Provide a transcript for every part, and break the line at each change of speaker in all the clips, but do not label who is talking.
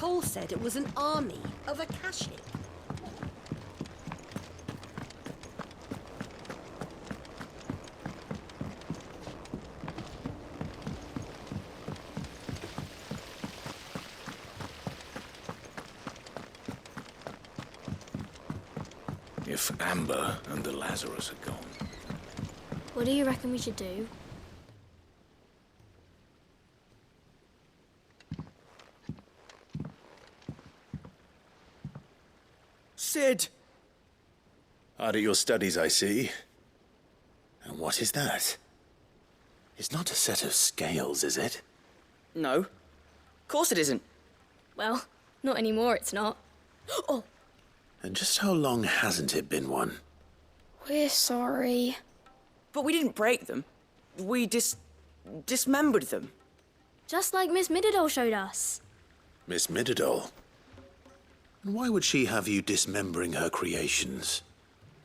Cole said it was an army of Akashic.
If Amber and the Lazarus are gone.
What do you reckon we should do?
Sid!
Hard at your studies, I see. And what is that? It's not a set of scales, is it?
No. Of course it isn't.
Well, not anymore, it's not. Oh!
And just how long hasn't it been one?
We're sorry.
But we didn't break them. We dismembered them.
Just like Miss Middledore showed us.
Miss Middledore? And why would she have you dismembering her creations?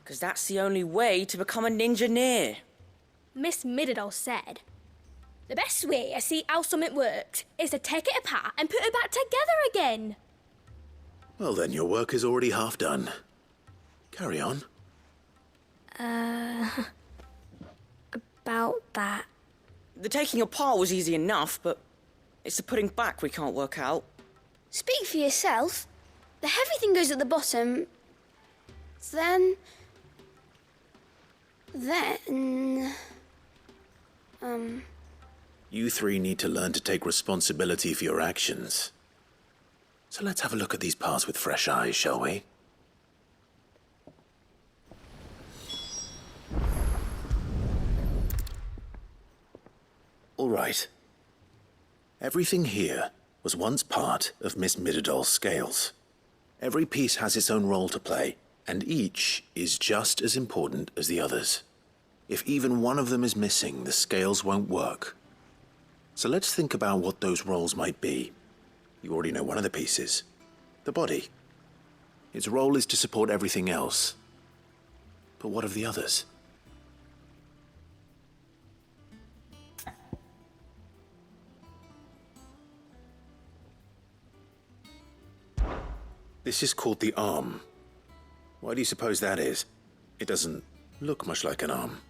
Because that's the only way to become a ninja-neer.
Miss Middledore said, the best way to see how something works is to take it apart and put it back together again.
Well then, your work is already half done. Carry on.
About that.
The taking apart was easy enough, but it's the putting back we can't work out.
Speak for yourself. The heavy thing goes at the bottom. Then...
You three need to learn to take responsibility for your actions. So let's have a look at these parts with fresh eyes, shall we? All right. Everything here was once part of Miss Middeldoll's scales. Every piece has its own role to play, and each is just as important as the others. If even one of them is missing, the scales won't work. So let's think about what those roles might be. You already know one of the pieces. The body. Its role is to support everything else. But what of the others? This is called the arm. Why do you suppose that is? It doesn't look much like an arm.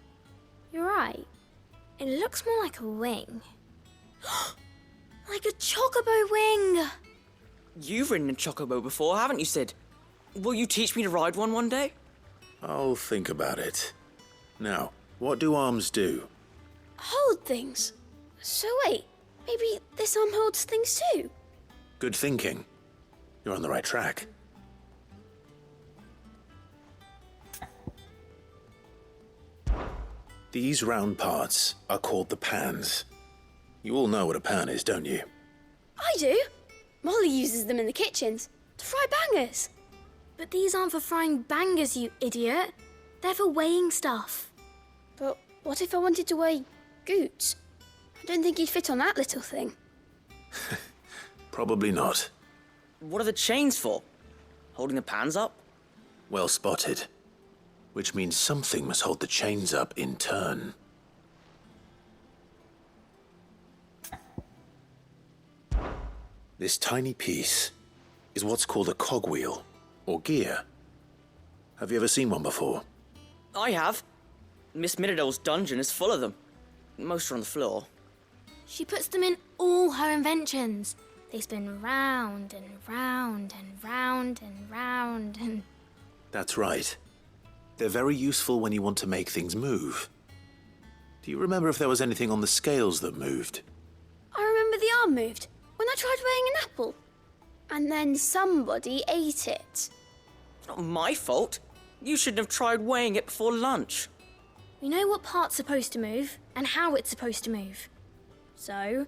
You're right. It looks more like a wing. Like a chocobo wing!
You've ridden a chocobo before, haven't you, Sid? Will you teach me to ride one day?
I'll think about it. Now, what do arms do?
hold things. So wait, maybe this arm holds things too?
Good thinking. You're on the right track. These round parts are called the pans. You all know what a pan is, don't you?
I do. Molly uses them in the kitchens to fry bangers.
But these aren't for frying bangers, you idiot. They're for weighing stuff.
But what if I wanted to weigh Goots? I don't think he'd fit on that little thing.
Probably not.
What are the chains for? Holding the pans up?
Well spotted. Which means something must hold the chains up in turn. This tiny piece is what's called a cogwheel, or gear. Have you ever seen one before?
I have. Miss Middledale's dungeon is full of them. Most are on the floor.
She puts them in all her inventions. They spin round and round and round and round and...
That's right. They're very useful when you want to make things move. Do you remember if there was anything on the scales that moved?
I remember the arm moved when I tried weighing an apple. And then somebody ate it.
It's not my fault. You shouldn't have tried weighing it before lunch.
We know what part's supposed to move and how it's supposed to move. So,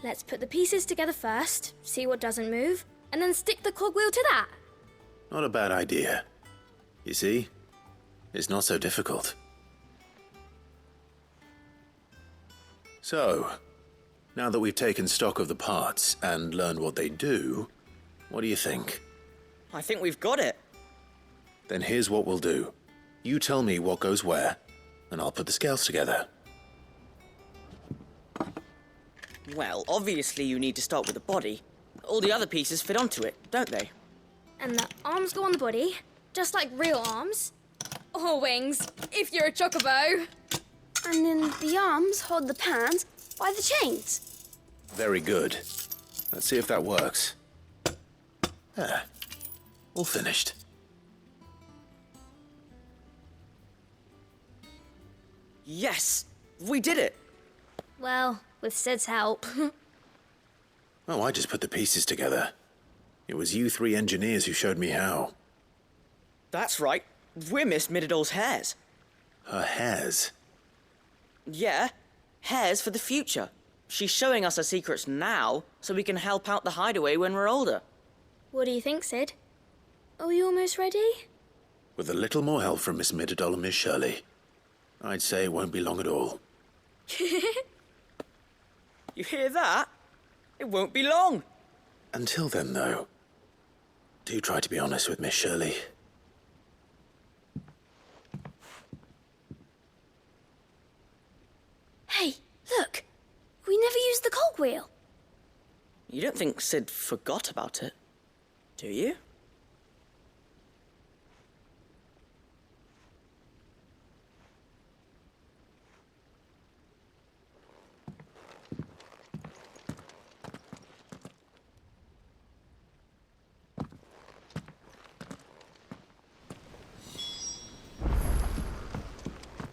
let's put the pieces together first, see what doesn't move, and then stick the cogwheel to that.
Not a bad idea. You see? It's not so difficult. So, now that we've taken stock of the parts and learned what they do, what do you think?
I think we've got it.
Then here's what we'll do. You tell me what goes where, and I'll put the scales together.
Well, obviously you need to start with the body. all the other pieces fit onto it, don't they?
And the arms go on the body, just like real arms. Or wings, if you're a chocobo.
And then the arms hold the pans by the chains.
Very good. Let's see if that works. There. All finished.
Yes! We did it!
Well, with Sid's help.
Oh, I just put the pieces together. It was you three engineers who showed me how.
That's right. We're Miss Mididol's hairs.
Her hairs.
Yeah, hairs for the future. She's showing us her secrets now, so we can help out the hideaway when we're older.
What do you think, Sid? Are we almost ready?
With a little more help from Miss Mididol and Miss Shirley, I'd say it won't be long at all.
You hear that? It won't be long.
Until then, though, do try to be honest with Miss Shirley.
Hey, look. We never used the cogwheel.
You don't think Sid forgot about it, do you?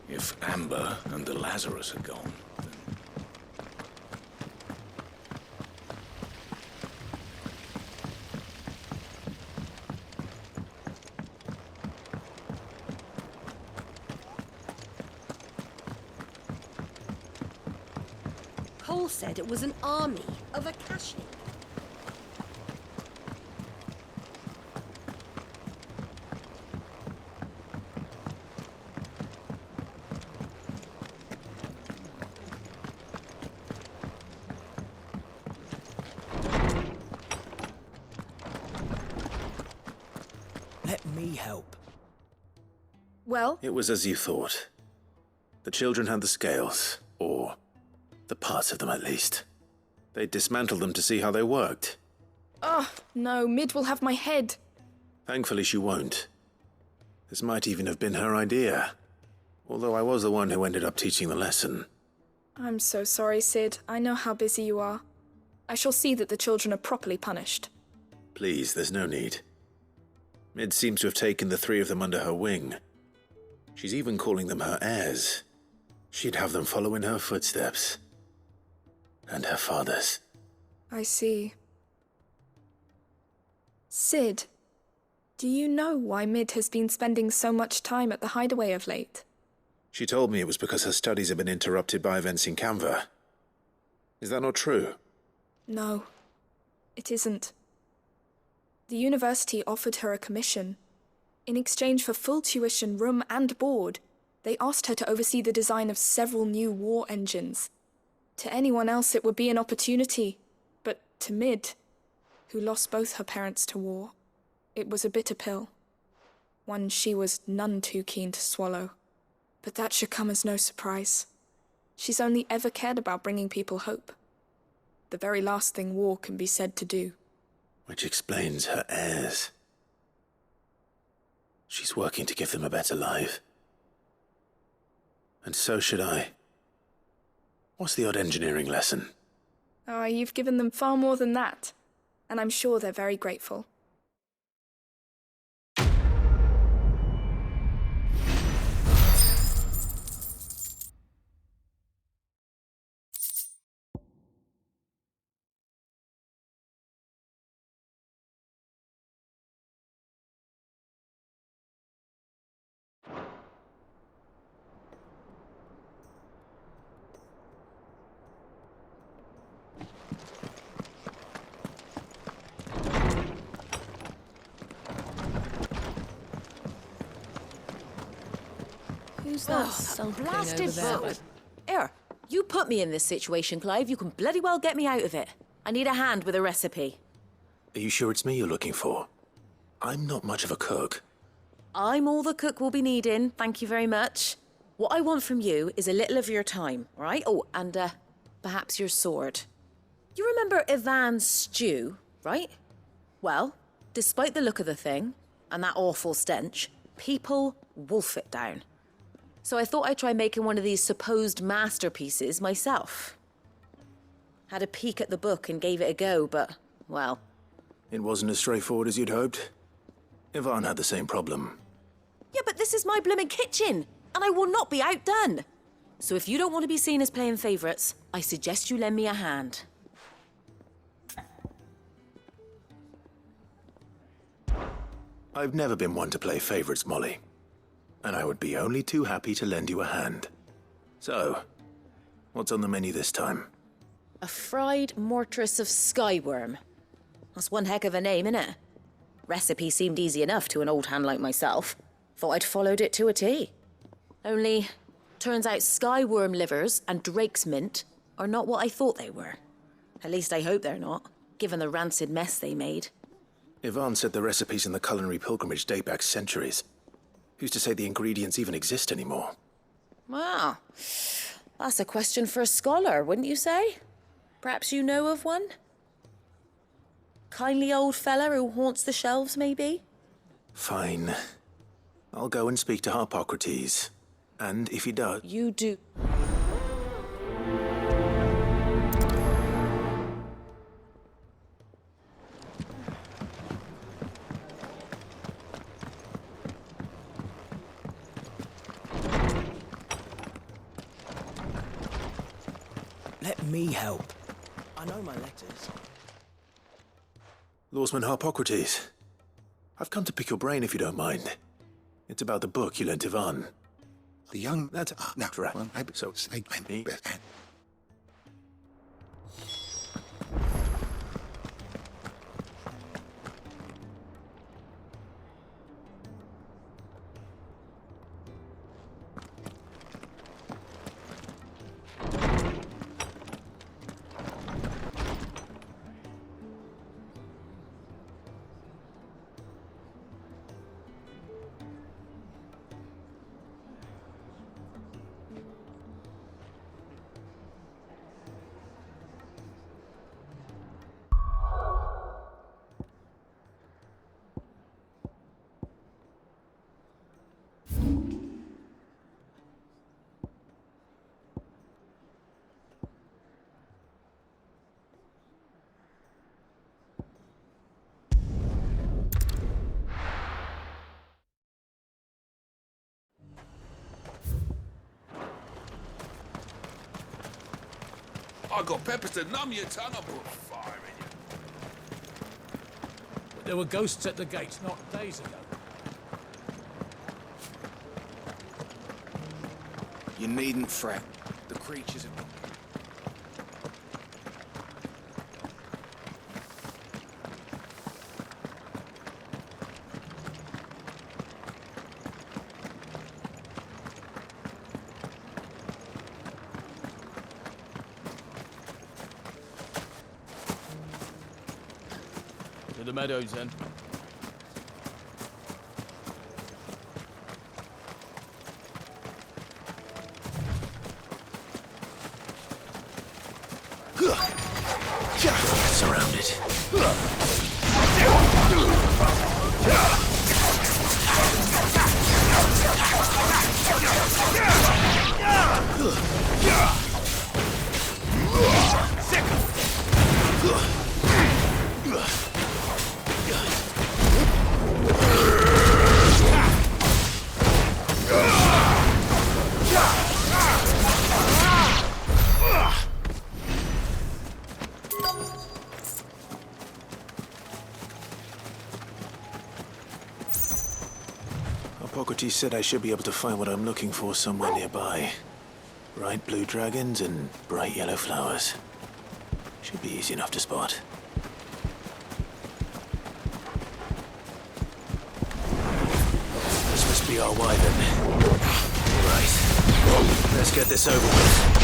If Amber and the Lazarus are gone, then...
Cole said it was an army of Akashi.
Let me help.
Well,
It was as you thought. The children had the scales, or the parts of them at least. They dismantled them to see how they worked.
no, Mid will have my head.
Thankfully she won't. This might even have been her idea. Although I was the one who ended up teaching the lesson.
I'm so sorry, Sid. I know how busy you are. I shall see that the children are properly punished.
Please, there's no need. Mid seems to have taken the three of them under her wing. She's even calling them her heirs. She'd have them follow in her footsteps. And her father's.
I see. Sid, do you know why Mid has been spending so much time at the hideaway of late?
She told me it was because her studies have been interrupted by events in Canva. Is that not true?
No, it isn't. The university offered her a commission. In exchange for full tuition, room and board, they asked her to oversee the design of several new war engines. To anyone else it would be an opportunity, but to Mid, who lost both her parents to war, it was a bitter pill. One she was none too keen to swallow. But that should come as no surprise. She's only ever cared about bringing people hope. The very last thing war can be said to do.
Which explains her heirs. She's working to give them a better life. And so should I. What's the odd engineering lesson?
Oh, you've given them far more than that. And I'm sure they're very grateful.
Who's that sulking blasted over there? Book. Here, you put me in this situation, Clive. You can bloody well get me out of it. I need a hand with a recipe.
Are you sure it's me you're looking for? I'm not much of a cook.
I'm all the cook will be needing, thank you very much. What I want from you is a little of your time, all right? Oh, and perhaps your sword. You remember Ivan's stew? right? Well, despite the look of the thing, and that awful stench, people wolf it down. So I thought I'd try making one of these supposed masterpieces myself. Had a peek at the book and gave it a go, but, well...
It wasn't as straightforward as you'd hoped. Yvonne had the same problem.
Yeah, but this is my blooming kitchen, and I will not be outdone. So if you don't want to be seen as playing favourites, I suggest you lend me a hand.
I've never been one to play favourites, Molly. And I would be only too happy to lend you a hand. So, what's on the menu this time?
A fried mortress of skyworm. That's one heck of a name, innit? Recipe seemed easy enough to an old hand like myself. Thought I'd followed it to a T. Only, turns out skyworm livers and drake's mint are not what I thought they were. At least I hope they're not, given the rancid mess they made.
Yvonne said the recipes in the culinary pilgrimage date back centuries. Who's to say the ingredients even exist anymore?
Well, that's a question for a scholar, wouldn't you say? Perhaps you know of one? Kindly old fella who haunts the shelves, maybe?
Fine. I'll go and speak to Harpocrates. And if he does...
You do...
Let me help. I know my letters.
Lawsman Harpocrates. I've come to pick your brain if you don't mind. It's about the book you lent Yvonne.
The young...
That's
no,
right.
well,
So, me...
I got peppers to numb your tongue. I put fire in you.
There were ghosts at the gate not days ago.
You needn't fret. The creatures have...
To the meadows, then.
Surrounded. Hippocrates said I should be able to find what I'm looking for somewhere nearby. Bright blue dragons and bright yellow flowers. Should be easy enough to spot. This must be our wyvern. Right. Let's get this over with.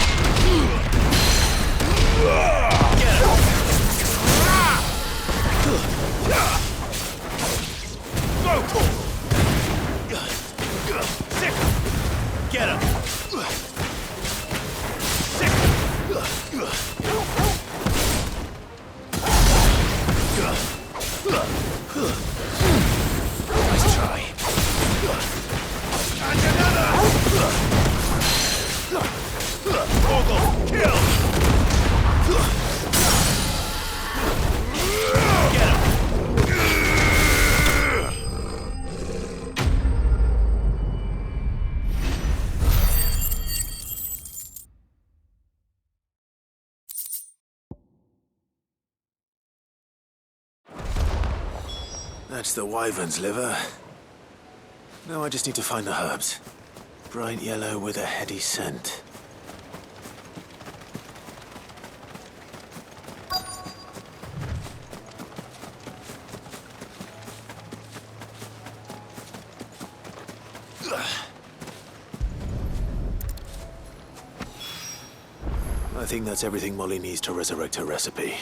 Get him! Get him! Sick! Nice try. And another! Morgul, kill! Get him! That's the wyvern's liver. Now I just need to find the herbs. Bright yellow with a heady scent. I think that's everything Molly needs to resurrect her recipe.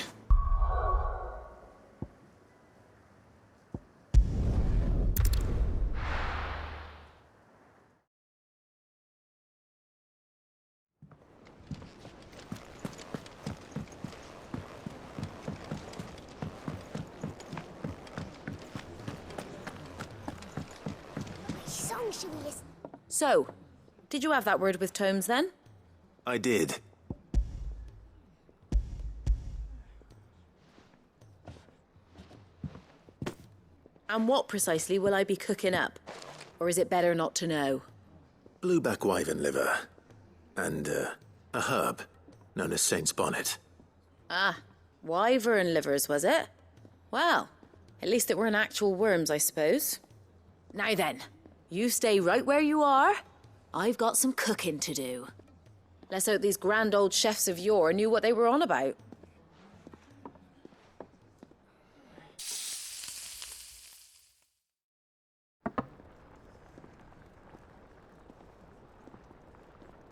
So, did you have that word with Tomes then?
I did.
And what precisely will I be cooking up? Or is it better not to know?
Blueback wyvern liver. And, a herb known as Saint's Bonnet.
Ah, wyvern livers, was it? Well, at least it weren't actual worms, I suppose. Now then, you stay right where you are. I've got some cooking to do. Let's hope these grand old chefs of yore knew what they were on about.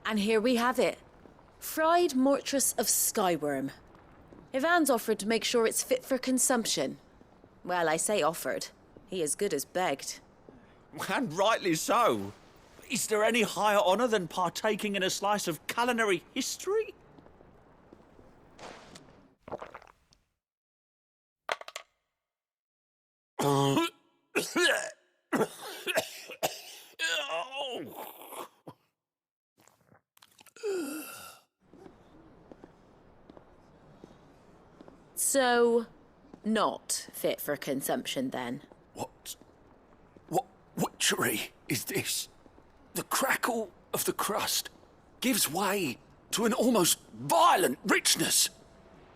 And here we have it. Fried mortress of skyworm. Ivan's offered to make sure it's fit for consumption. Well, I say offered. He as good as begged.
And rightly so. Is there any higher honour than partaking in a slice of culinary history?
So, not fit for consumption then?
What witchery is this? The crackle of the crust gives way to an almost violent richness.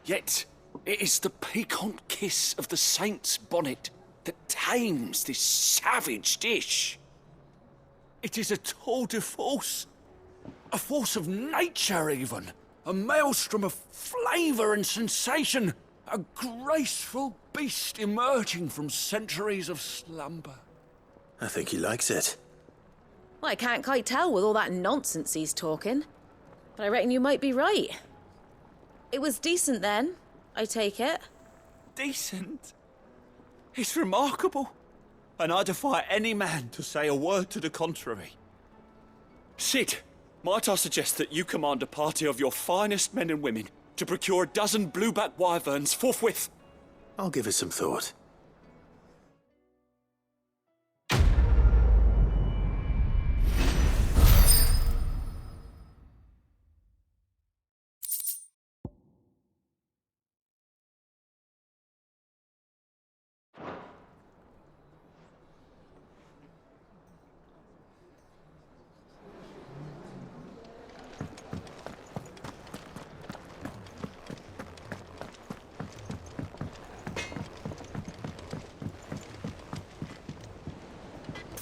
Yet it is the piquant kiss of the saint's bonnet that tames this savage dish. It is a tour de force, a force of nature even, a maelstrom of flavour and sensation, a graceful beast emerging from centuries of slumber.
I think he likes it.
Well, I can't quite tell with all that nonsense he's talking. But I reckon you might be right. It was decent then, I take it.
Decent? It's remarkable. And I defy any man to say a word to the contrary. Sid, might I suggest that you command a party of your finest men and women to procure a dozen blueback wyverns forthwith?
I'll give it some thought.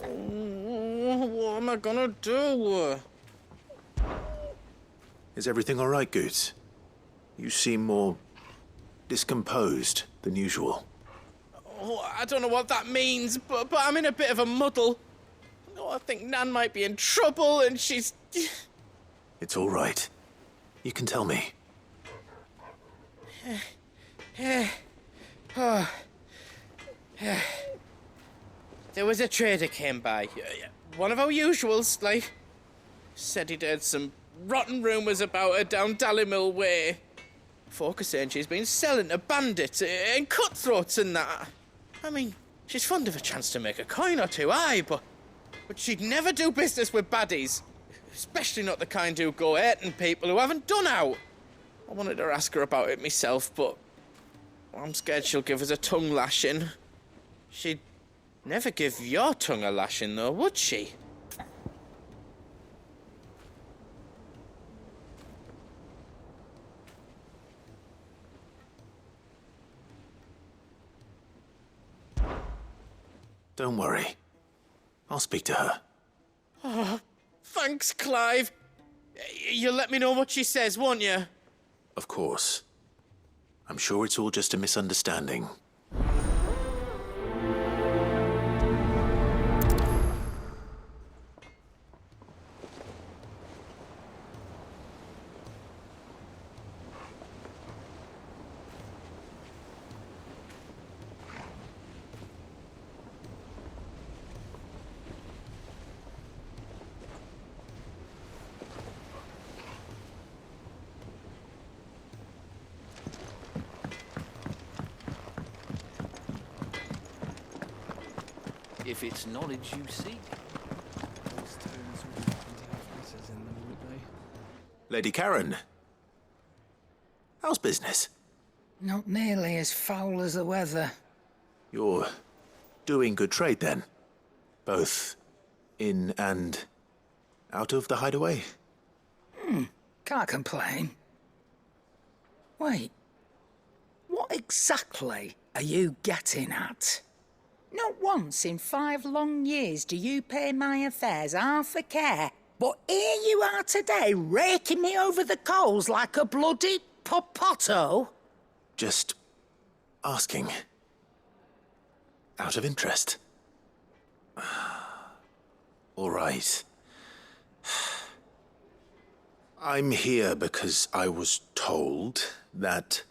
What am I gonna do?
Is everything all right, Goots? You seem more discomposed than usual.
Oh, I don't know what that means, but I'm in a bit of a muddle. Oh, I think Nan might be in trouble, and she's...
It's all right. You can tell me.
There was a trader came by. One of our usuals, like. Said he'd heard some rotten rumours about her down Dallymill Way. Folk are saying she's been selling to bandits and cutthroats and that. I mean, She's fond of a chance to make a coin or two, aye, but she'd never do business with baddies. Especially not the kind who go hating people who haven't done out. I wanted to ask her about it myself, but I'm scared she'll give us a tongue lashing. She'd never give your tongue a lashing, though, would she?
Don't worry. I'll speak to her.
Oh, thanks, Clive. You'll let me know what she says, won't you?
Of course. I'm sure it's all just a misunderstanding.
If it's knowledge you seek. Those stones would happen to have letters in them, would they?
Lady Karen. How's business?
Not nearly as foul as the weather.
You're doing good trade then? Both in and out of the hideaway?
Can't complain. Wait. What exactly are you getting at? Not once in 5 long years do you pay my affairs half a care. But here you are today, raking me over the coals like a bloody popoto.
Just asking. Out of interest. All right. I'm here because I was told that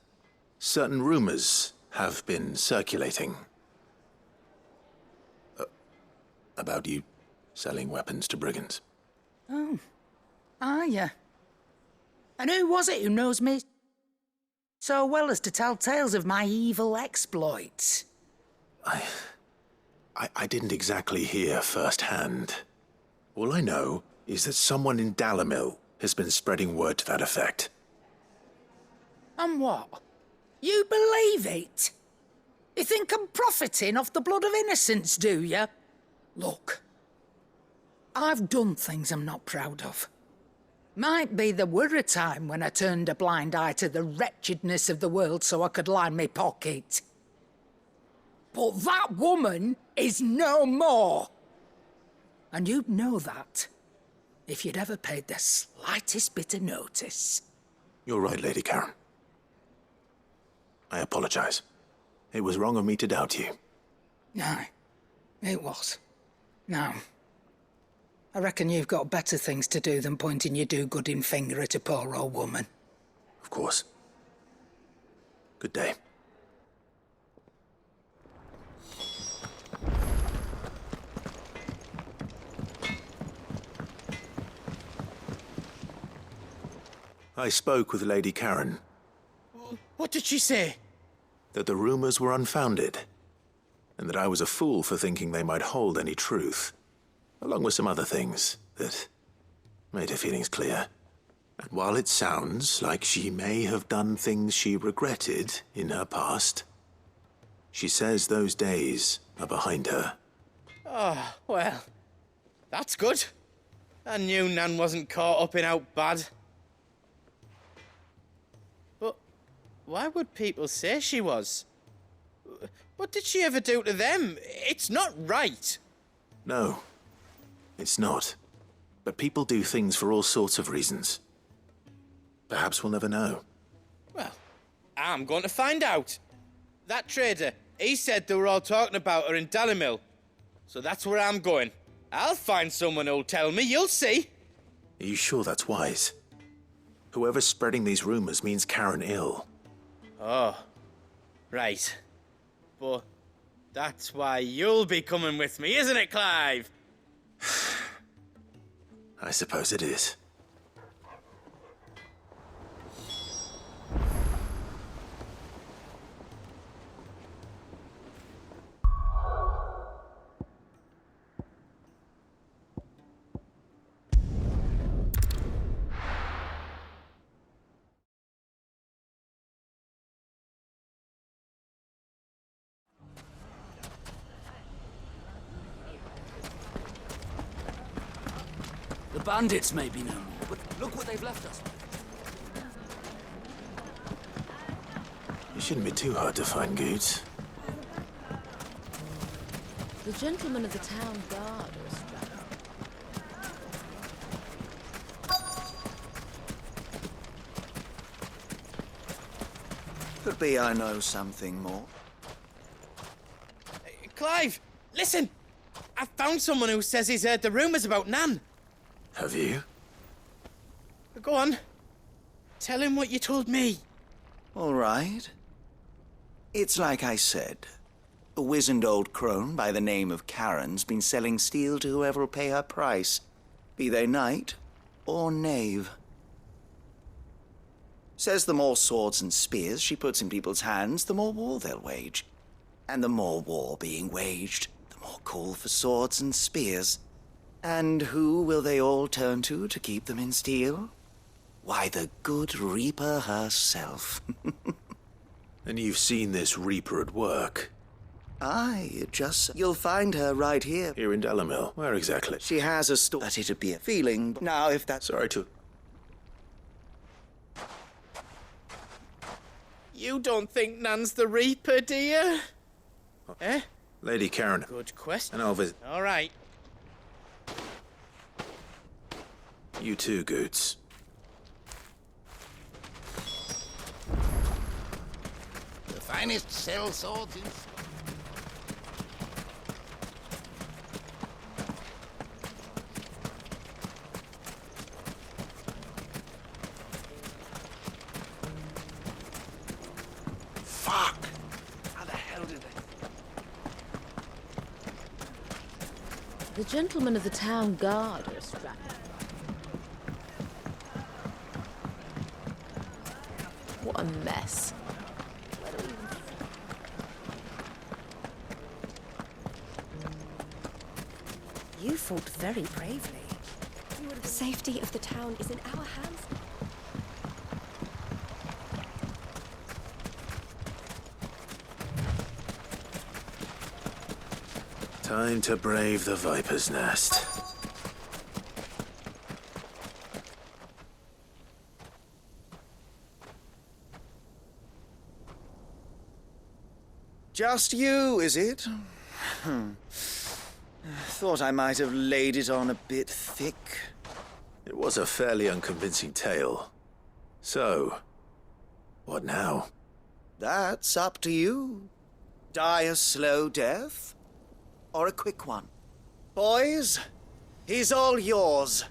certain rumors have been circulating. About you selling weapons to brigands.
Oh, are you? And who was it who knows me so well as to tell tales of my evil exploits?
I didn't exactly hear firsthand. All I know is that someone in Dalimil has been spreading word to that effect.
And what? You believe it? You think I'm profiting off the blood of innocents, do you? Look, I've done things I'm not proud of. Might be there were a time when I turned a blind eye to the wretchedness of the world so I could line my pocket. But that woman is no more. And you'd know that if you'd ever paid the slightest bit of notice.
You're right, Lady Karen. I apologize. It was wrong of me to doubt you.
No, it was. Now, I reckon you've got better things to do than pointing your do-gooding finger at a poor old woman.
Of course. Good day. I spoke with Lady Karen.
What did she say?
That the rumors were unfounded, and that I was a fool for thinking they might hold any truth, along with some other things that made her feelings clear. And while it sounds like she may have done things she regretted in her past, she says those days are behind her.
Oh, well, that's good. I knew Nan wasn't caught up in out bad. But why would people say she was? What did she ever do to them? It's not right.
No, it's not. But people do things for all sorts of reasons. Perhaps we'll never know.
Well, I'm going to find out. That trader, he said they were all talking about her in Dalimil. So that's where I'm going. I'll find someone who'll tell me, you'll see.
Are you sure that's wise? Whoever's spreading these rumors means Karen ill.
Oh, right. But that's why you'll be coming with me, isn't it, Clive?
I suppose it is.
bandits may be no more, but look what they've left us.
It shouldn't be too hard to find goods.
The gentleman of the town guard or something.
Could be I know something more.
Clive, listen! I found someone who says he's heard the rumours about Nan.
Have you?
Go on. Tell him what you told me.
All right. It's like I said. A wizened old crone by the name of Karen's been selling steel to whoever'll pay her price, be they knight or knave. Says the more swords and spears she puts in people's hands, the more war they'll wage. And the more war being waged, the more call for swords and spears. And who will they all turn to keep them in steel? Why, the good Reaper herself.
And you've seen this Reaper at work?
Aye, you'll find her right here.
Here in Delamil? Where exactly?
She has a store, but it'd be a feeling. Now, if that's...
Sorry to...
You don't think Nan's the Reaper, do you? Eh?
Lady Karen.
Good question.
And I'll visit.
All right.
You too, Goots.
The finest cell swords in...
Fuck! How the hell did they...
The gentleman of the town guard or something. What a mess.
You fought very bravely. The safety of the town is in our hands.
Time to brave the Viper's Nest.
Just you, is it? Thought I might have laid it on a bit thick.
It was a fairly unconvincing tale. So, what now?
That's up to you. Die a slow death, or a quick one. Boys, he's all yours.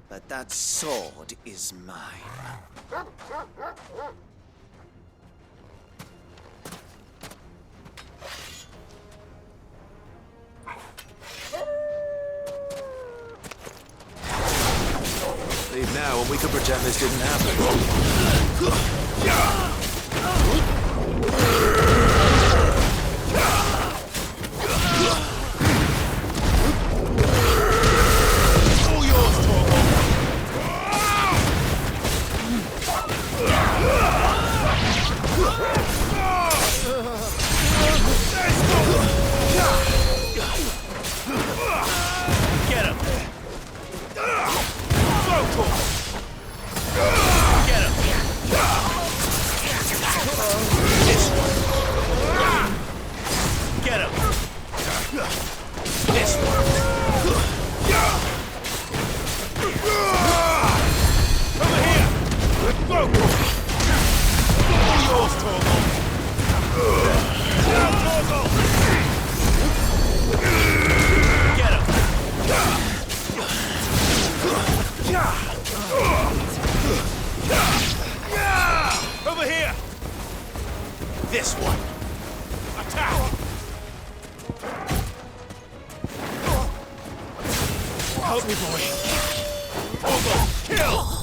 But that sword is mine.
Leave now and we can pretend this didn't happen.
Over here! This one! Attack! Help me, boy! Torgal, kill!